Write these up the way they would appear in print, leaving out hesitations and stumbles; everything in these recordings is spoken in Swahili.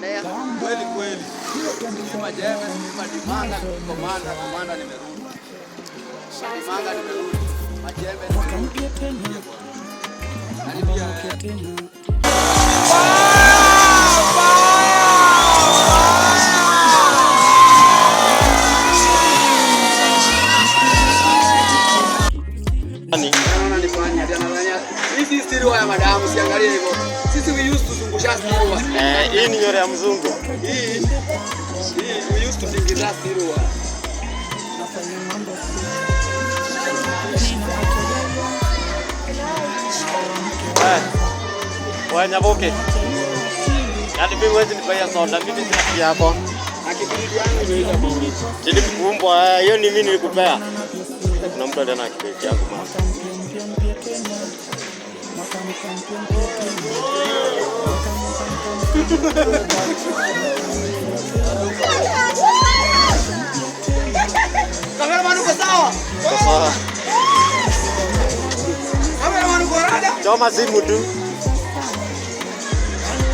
Kweli kweli. Sema jema, sema dimanga, komanda nimerudi. Dimanga nimerudi. Majembe nimerudi tena. Karibia tena. Hizi siriwa ya madamu siangalie hivyo. Sisi we used to zungusha siriwa. Hii ni nyore ya mzungu. Hii we used to zingiza siriwa. Wanyaboke. Yaani mimi wezi nipaya soda, mimi sina pia hapo. Akibidi yangu imeisha bili. Chini kumbwa, hiyo ni mimi nilikupea. Kuna mtu aliona kibeti yangu mama. Kameraman uko sawa? Sawa. Kameraman uko rada? Choma simu tu.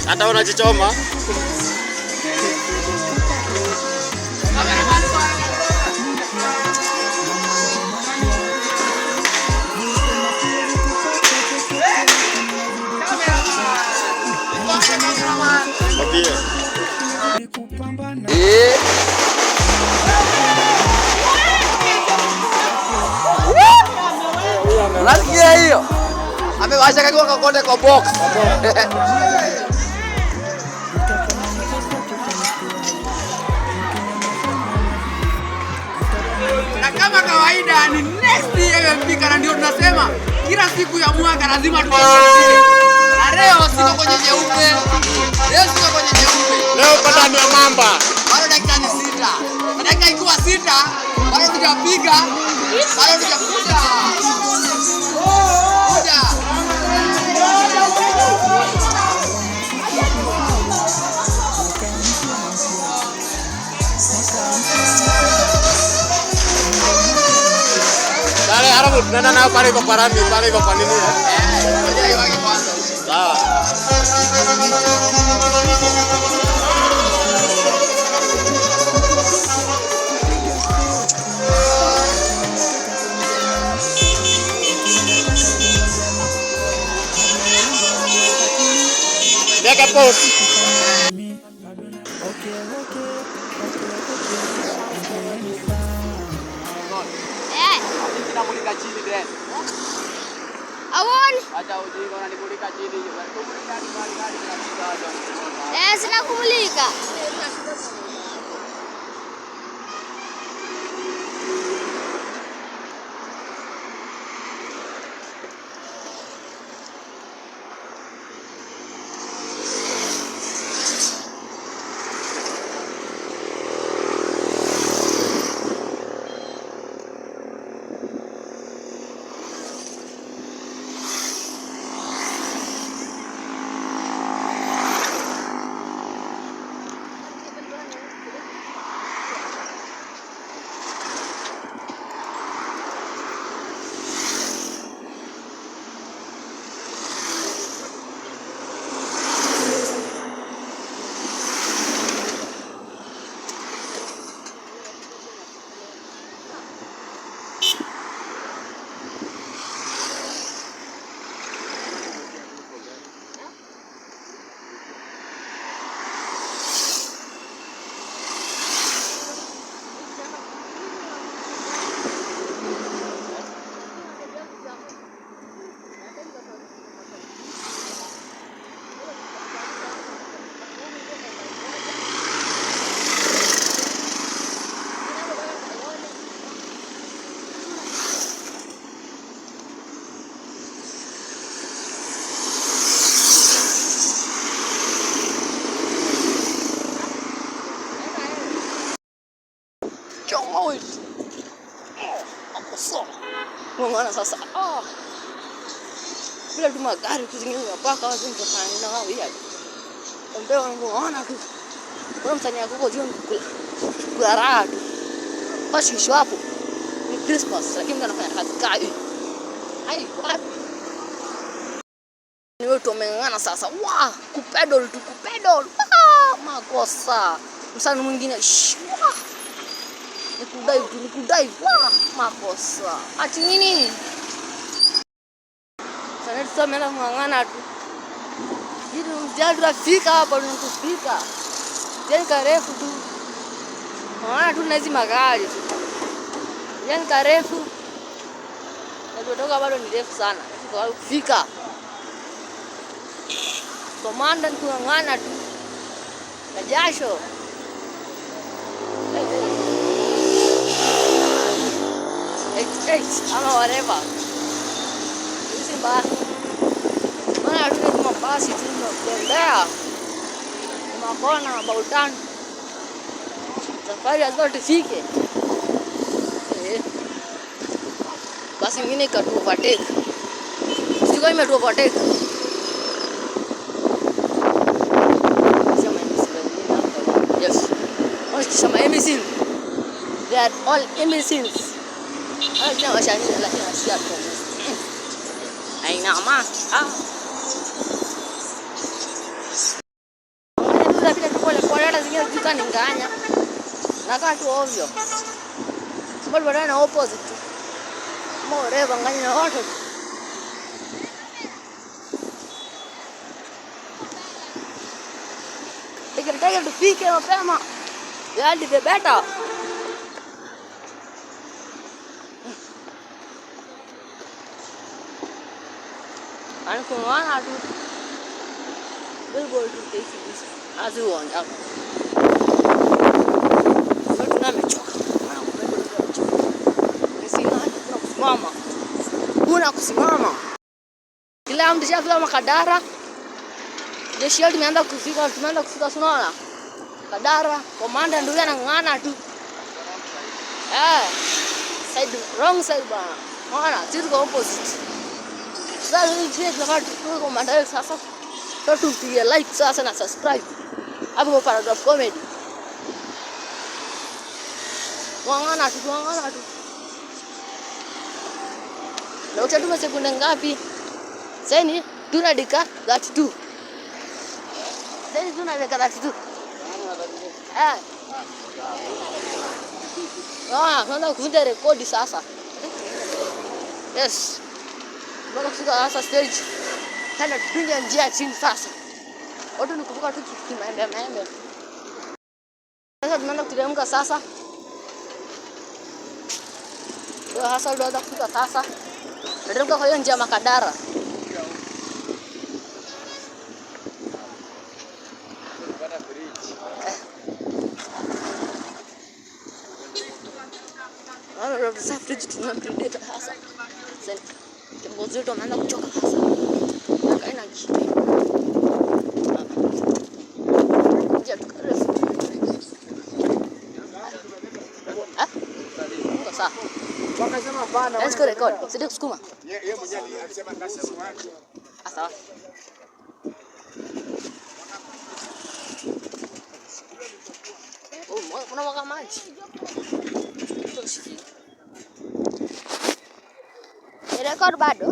Hata unajichoma. Kameraman uko rada? Nasikia hiyo. Amewasha kakiwa kakote kwa box. Na kama kawaida ni next year imefika na ndio tunasema kila siku ya mwaka lazima tuangalie. Na leo siko kwenye nyeupe. Leo pata ni mamba. Bado dakika ni 6. Dakika ikiwa 6, bado tujapiga. Bado tujakuja. Kuja. Dale, haramu tunaenda nayo pale kwa parami, pale kwa nini? Ngoja iwake kwanza. Sawa. Weka post. Tunamulika chini tena. Awon. Acha ujinga unanimulika chini. Kumulika hadi gari tunapita hapa. Sina kumulika. Ôi. Mwana sasa. Bila tu magari kuzingira paka watu mtofani na wao hiyo. Ndio wanaona tu. Kwa mtania kuko jioni kula raha tu. Basi sio hapo. Ni Christmas lakini mtu anafanya kazi kai. Hai wapi? Ni wewe tumengana sasa. Kupedal tu kupedal. makosa. Msanii mwingine nikudai makosa. Ati nini? Sana tumeenda kung'ang'ana tu. Hivi mjadala tunafika hapa tunafika. Jeni karefu tu. Maana tu nazi magari tu. Jeni karefu. Na kutoka bado ni refu sana. Kufika. Komanda kung'ang'ana tu. Na jasho. Ama whatever. Hizi mbaya. Maana tu mabasi tu tunatembea. Makona Baultan. Safari lazima tufike. Basi nyingine ikatu overtake. Sio imetu overtake. Yes. Some imbeciles. They are all imbeciles. I know what I need like a shot from this. I know mask. Tunapita pole hata zingine zika ninganya. Nakaa tu ovyo. Mbona bado na opposite. More nganya na watu. Take tufike mapema. Yaani the better. Anakuona tu. Billboard tu take this. Azuonja. Sasa tunamechoka. Kuna kusimama. Kila mtu shafika Makadara. Jeshi yetu tumeanza kufika Sunona. Kadara, komanda ndio anang'ana tu. Wrong side bana. Maana sisi tuko opposite. Sasa hivi tunataka komanda wetu sasa. Tupigie like sasa na subscribe. Hapo kwa Paragraph Comedy. Ng'ana tu. Na utatuma sekunde ngapi? Sasa ni tuna dakika 32. Sasa tuna dakika 32. Kwanza kuvunja rekodi sasa. Yes. Bado kufika sasa stage. Tena tupige njia chini sasa. Watu ni kuvuka tu kimaembe. Sasa tunaenda kuteremka sasa. Ndio hasa ndio kufika sasa. Tuteremka kwa hiyo njia Makadara. Safari tunapita hasa. Sasa kiongozi wetu ameanza kuchoka hasa. Akaenda chini. Je, tukarefu. Sasa. Wakasema bana. Let's go record. Sidi kusukuma. Yeye mwenyewe alisema kasi wake. Sawa. Kuna waka maji. Record bado?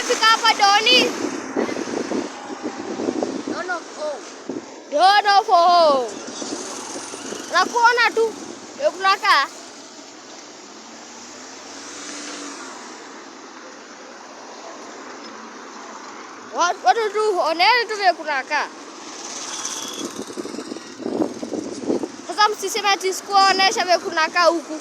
umefika hapa Doni? Dono fo. Nakuona tu. Unakaa. Watu tu oneni tu vile kunakaa. Sasa msiseme ati sikuonesha vile kunakaa huku.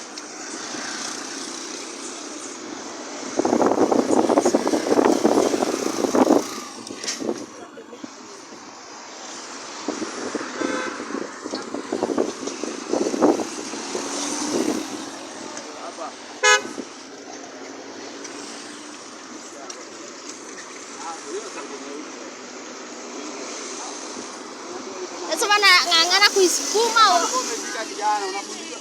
Sasa mana ngangana kuisukuma umefika kijana unakuja.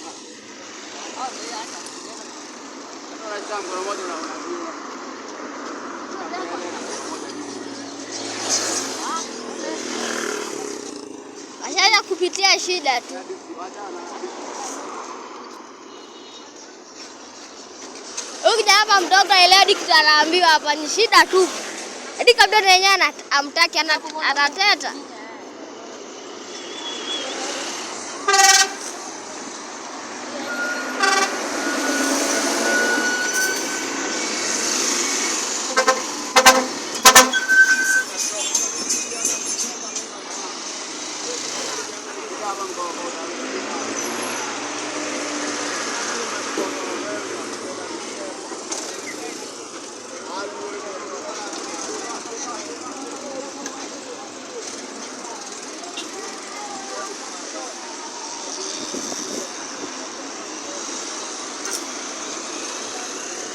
Ashaanza kupitia shida tu. Ukija hapa mdogo leo dikitu anaambiwa hapa ni shida tu. Hadi kabla yenyewe amtaki atateta.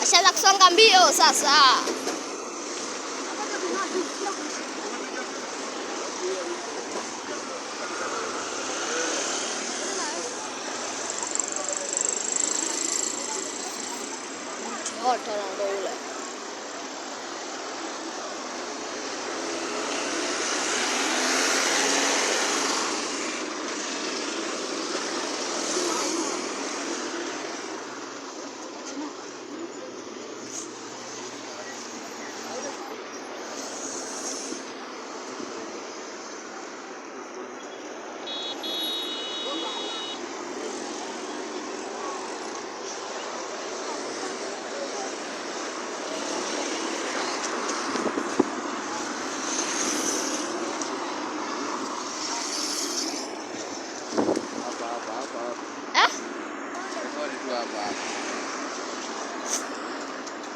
Ashaanza kusonga mbio sasa. Moto ndo ule.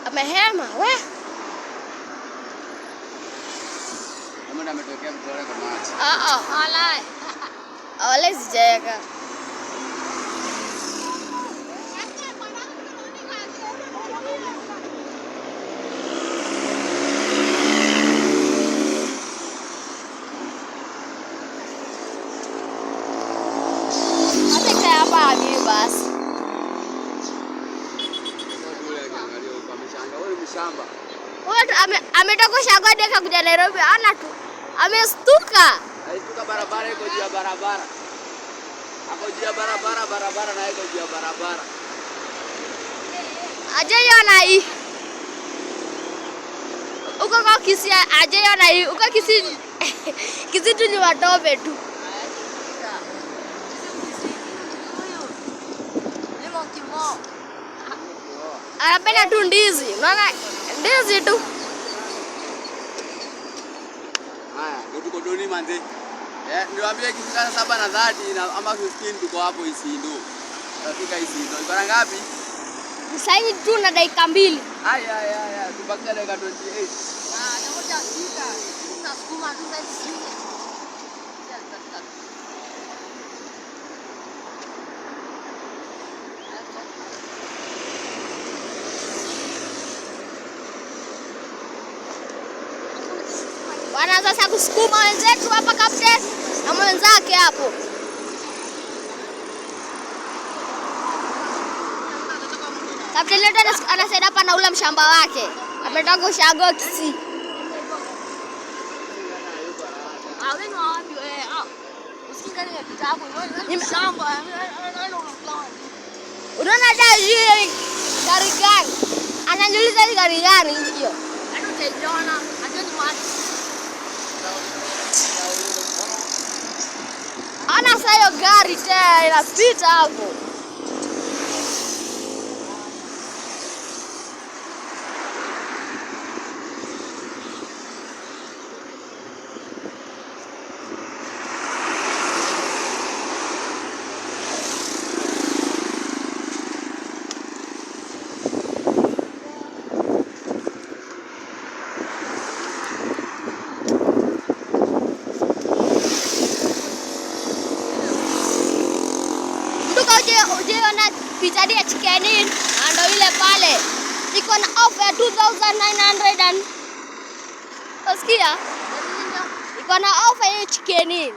Amehema we. Mbona ametokea mtore kwa maji? Walai. Wale sijaweka. Hata hapa ni basi. Ametoka Shagode kakuja Nairobi ana tu. Amestuka. Alituka barabara iko juu ya barabara. Hapo juu ya barabara na iko juu ya barabara. Ajaiona hii. Uko kwa Kisii ajaiona hii. Uko Kisii. Kisii tu ni watobe tu. Anapenda tu ndizi. Unaona ndizi tu. Haya, tuko Doni manze. Niwaambie ikifika 7:30 ama 15 tuko hapo Isindo. Tutafika Isindo. Iko ngapi? Sasa tu na dakika 2. Haya, tubakia dakika 28. Nakuja fika. Tunasukuma tu sasa. Wana sasa kusukuma wenzetu hapa kapteni na mwenzake hapo. Kapteni leo anasaidia hapa na ule mshamba wake. Ametoka Ushago Kisii. Unaona daji gari gani? Ananiuliza gari gani hiyo? hajaiona, hajui wapi. Ana sayo gari tena inapita hapo. Ujiona pizza dia chicken in ando ile pale iko na offer 2900 and usikia iko na offer hiyo chicken in.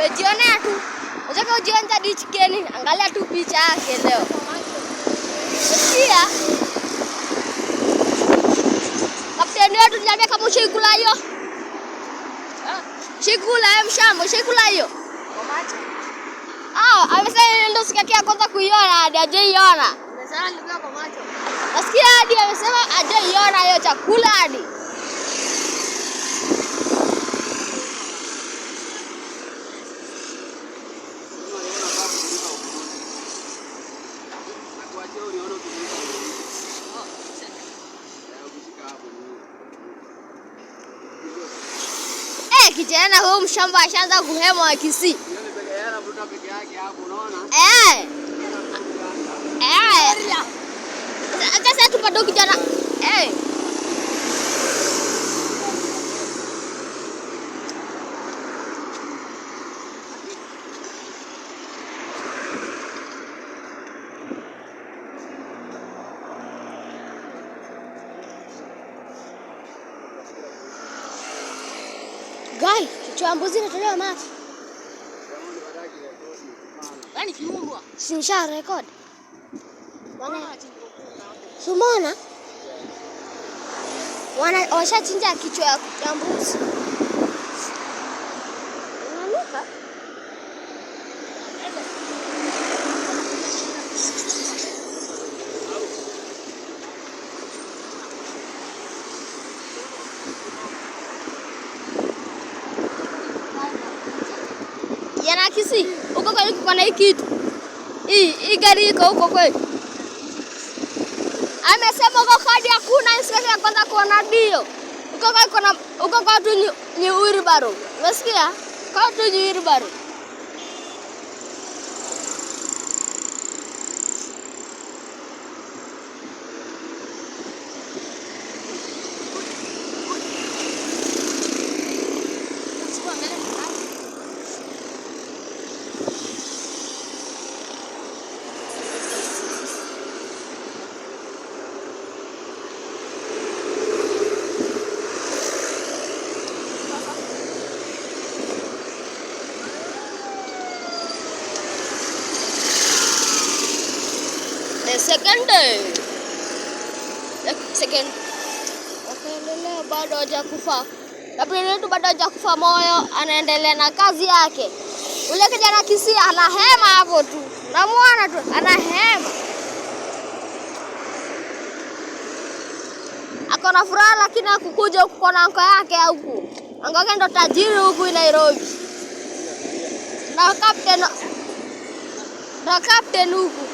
Ujiona tu unataka ujiona di chicken in, angalia tu picha yake leo. Usikia kapteni wetu niambia kama ushikula hiyo shikula mshambo shikula hiyo amesema ndio siku yake kwanza kuiona hadi hajaiona. Amesema nilikuwa kwa macho. Nasikia hadi amesema hajaiona hiyo chakula hadi. Kijana huyu mshamba ashaanza kuhema akisi. Sasa tupado kijana. Gai, kichwambuzi natolewa macho. Nani kiumbwa? Sinisha record. Sumona? Washachinja kichwa ya mbuzi. Unanuka? Yana kisi, uko kwa na hii kitu. Hii gari iko huko kweli. Amesema uko kadi hakuna inspector ya kwanza kuona dio. Uko kwa tu ni wheelbarrow. Unasikia? Kwa tu ni wheelbarrow. Second. Akaendelea bado hajakufa. Labda yetu bado hajakufa moyo, anaendelea na kazi yake. Ule kijana kisi anahema hapo tu. Namuona tu anahema. Akona furaha lakini hakukuja huku kwa anko yake huku. Anko yake ndo tajiri huku Nairobi. Na captain huku.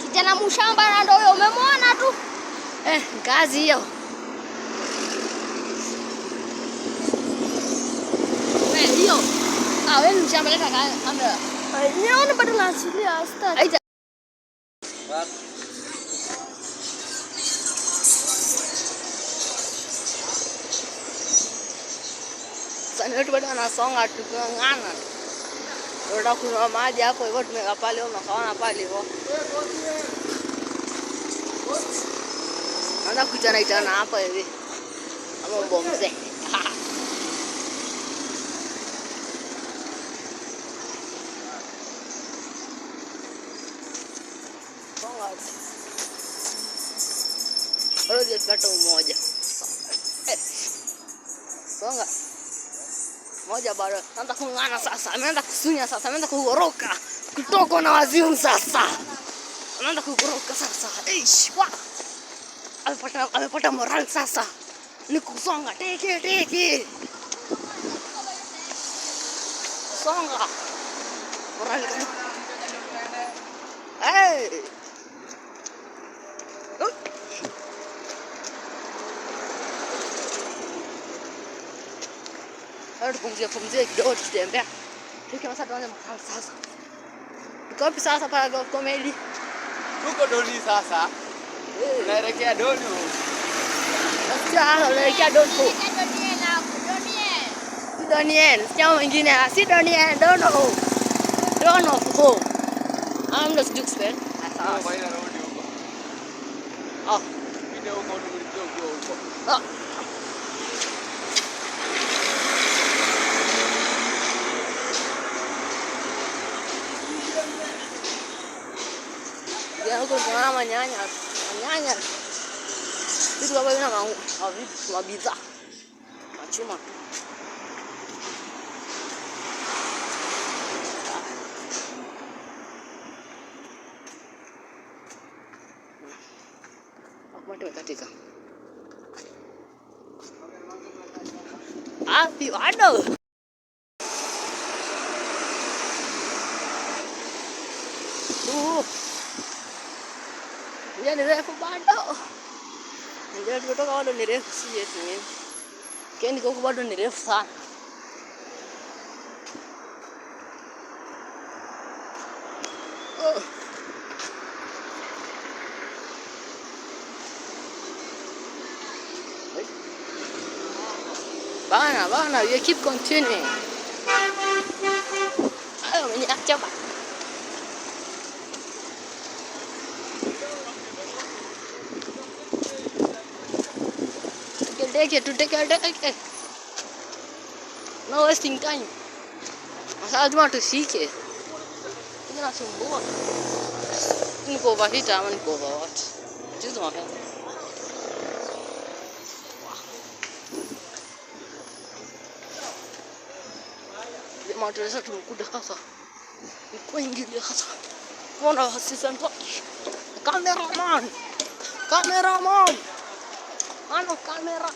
Kijana mshamba na ndio umemwona tu. Kazi hiyo. Wewe hiyo. Wewe ni mshamba leta kamera. Nione bado nasilia start. Sasa wetu bado anasonga tukangana. Ndio kunywa maji hapo hivyo tumeka pale au makaona pale hivyo. Anaanza kuitana hapa hivi. Ama mbomze. Songa. Bado tupata umoja. songa. Moja bado. Anaanza kung'ana sasa. Ameanza kusunya sasa. Ameanza kugoroka. Kutoka na wazimu sasa. Anaanza kugoroka sasa. Eish, wa. Amepata moral sasa. Ni kusonga. Teke. Songa. Moral kan. Hey. Harus pumzika kidogo tutembea. Tukiwa sasa tuanze makao sasa. Tuko wapi sasa para golf comedy? Tuko Doni sasa. Tunaelekea Doni. Sasa tunaelekea Doni. Donien. Siamo wengine. Si Donien, Dono. Ho. I'm just Duke spell. Sasa kwa ile road huko. Oh. Video huko tulikuwa huko. Oh. Ya huko kuna manyanya. Vitu kama vina vitu mabidhaa. Machuma. Moto katika. Api waduh. Dia ni refu bado. Ndio kutoka bado ni refu si yetu mimi. Keni kwa bado ni refu sana. Bana, we keep continuing. Ayo menyak coba. Take. No wasting time. Masa cuma tusike. Ini langsung buat. Ini kau bawa hita, mana kau bawa? Jadi macam. Motor satu kuda kasa. Kau ingin dia kasa. Mana asisten tu? Kameraman. Mana kamera?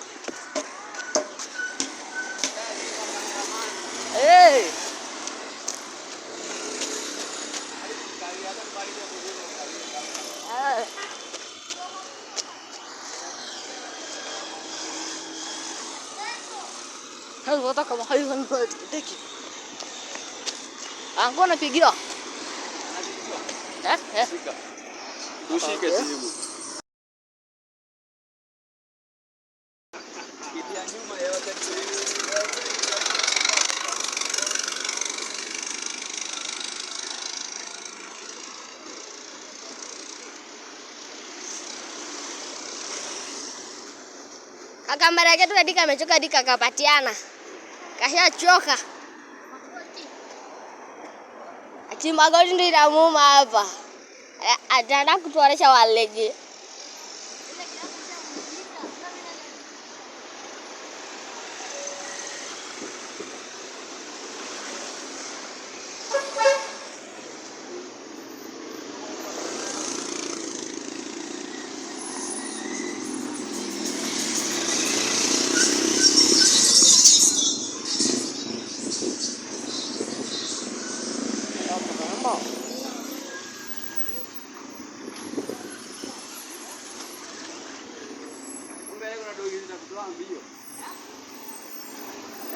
Hey. Harus kata kamu hayuan buat teki. Aku nak pergi dah. Ushike simu. Kamera yetu tadi kamechoka hadi kakapatiana. Kashachoka. Ati magoti ndio inamuuma hapa. Ataenda kutuonesha walege.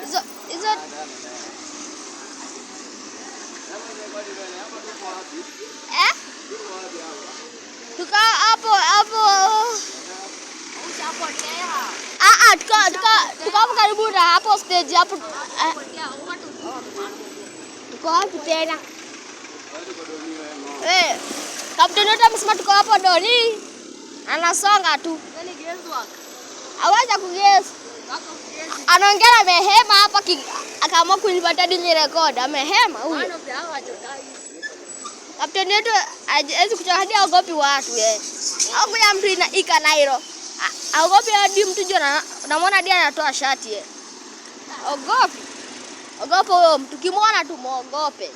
Is it? Tuka hapo. Tuka hapo karibu na hapo stage hapo. Tuko hapo tena. Kapteni wetu amesema tuko hapo Doni. Anasonga tu. Awacha kugesi. Anaongea amehema hapa akaamua kunipatia dini record. Amehema huyo. Kapteni wetu hawezi kuchoka hadi aogopi watu yeye. Au ya mtu ika Nairo. Aogopi hadi mtu jona unamwona dia anatoa shati yeye. Ogopi. Ogopa huyo mtu, kimwona tu muogope.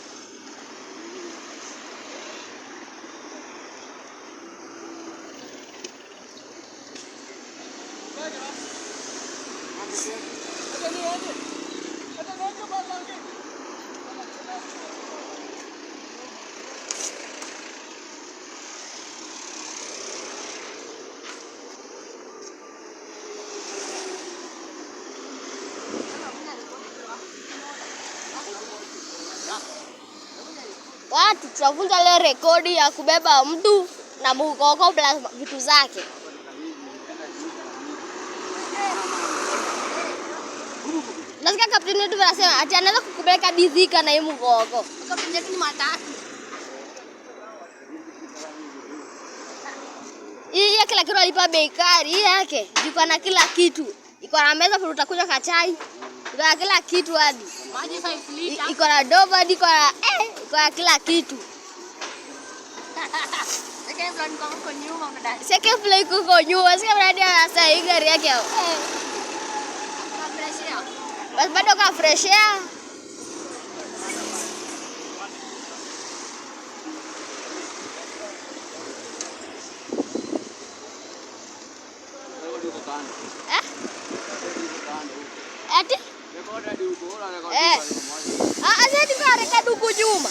Watu tutavunja leo rekodi ya kubeba mtu na mukoko plus vitu zake. Nasikia kapteni wetu anasema ati anaweza kukubeka Thika na hii mukoko. Kapteni wetu ni matatu. Hii ya kila kitu alipa bei kali, hii yake iko na kila kitu. Iko na meza kwa utakunywa kachai. Iko na kila kitu hadi. Maji 5 lita. Iko na doba hadi iko na kila kitu. Second play kuko nyuma. Sika mradi sasa hii gari yake. Bas bado ka fresh air. Ati? Asante kwa rekodi huko nyuma.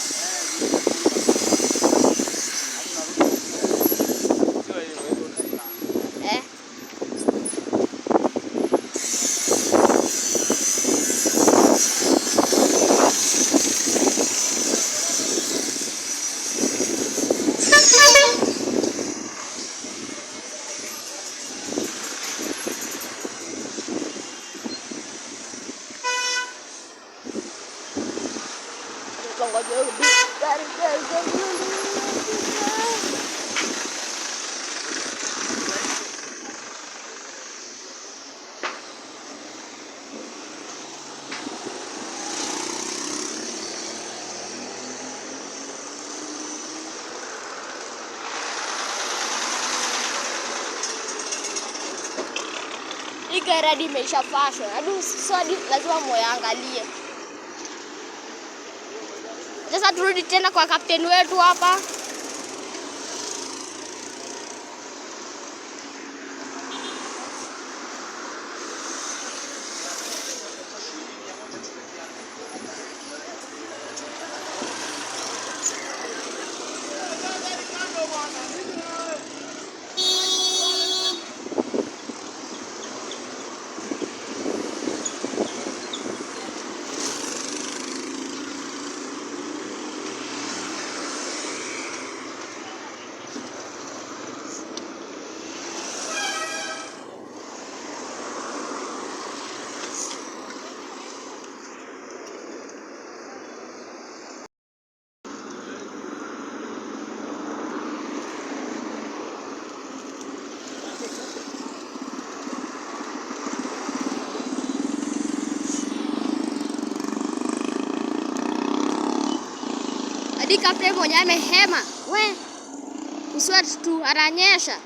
Hii gari imeisha fashion. Hadi swali lazima muangalie. Sasa turudi tena kwa kapteni wetu hapa. Hadi kapteni mmoja amehema. We, uswati tu ananyesha.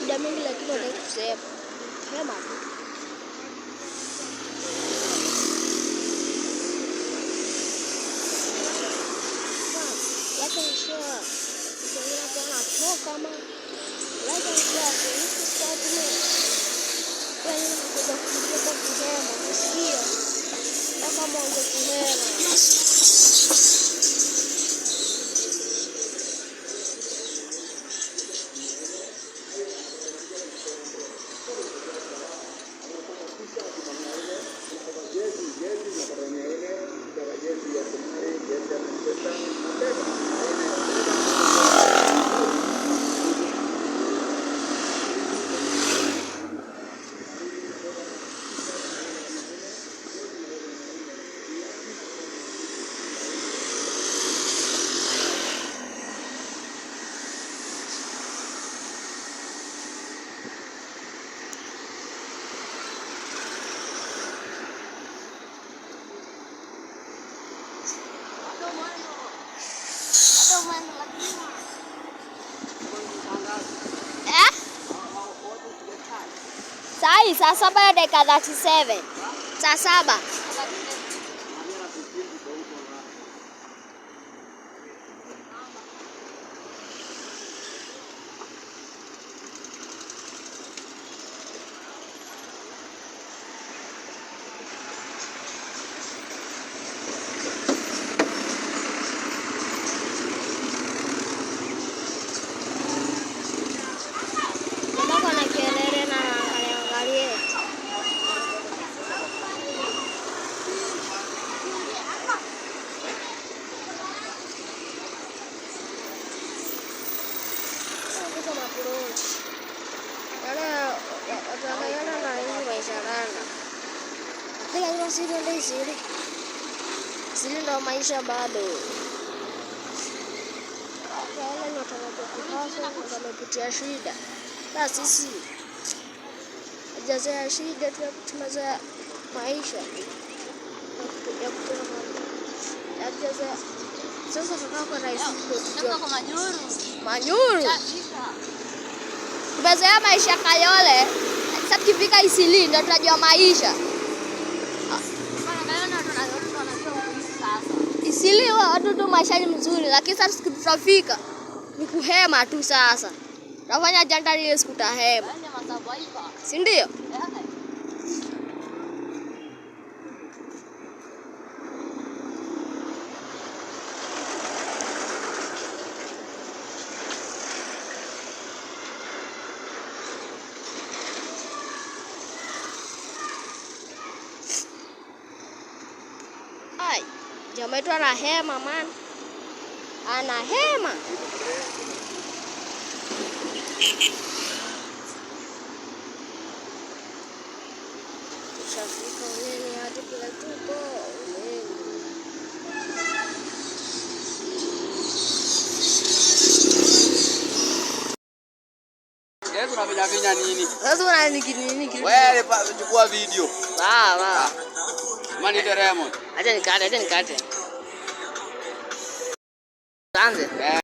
shida mingi lakini unataka kusema. Sema tu. Lakini shua. Ukiona kuna toka kama lakini shua hizi stadi ni. Yaani unataka kuja kusema sio. Kama ungekuhema. Sai saa 7 dakika 37. Saa 7. Siri ndo maisha bado. Wale watakapokufa wamepitia shida. Na sisi hajazea shida tunazea maisha. Hajazea. Sasa tunako rais ndio kwa Manyuru. Manyuru. Tumezea maisha Kayole. Sasa tukifika Isili ndio tutajua maisha. Isili watu tu maisha ni mzuri lakini sasa tutafika ni kuhema tu sasa. Nafanya janta ile sikutahema. Si ndio? Ai, jamaa wetu ana hema man. Ana hema. Shafika nini hadi bila tuko. Yesu unapiga nini? Sasa unaniki nini? Wewe chukua video. Sawa. Mani Diamond. Acha nikate. Anze.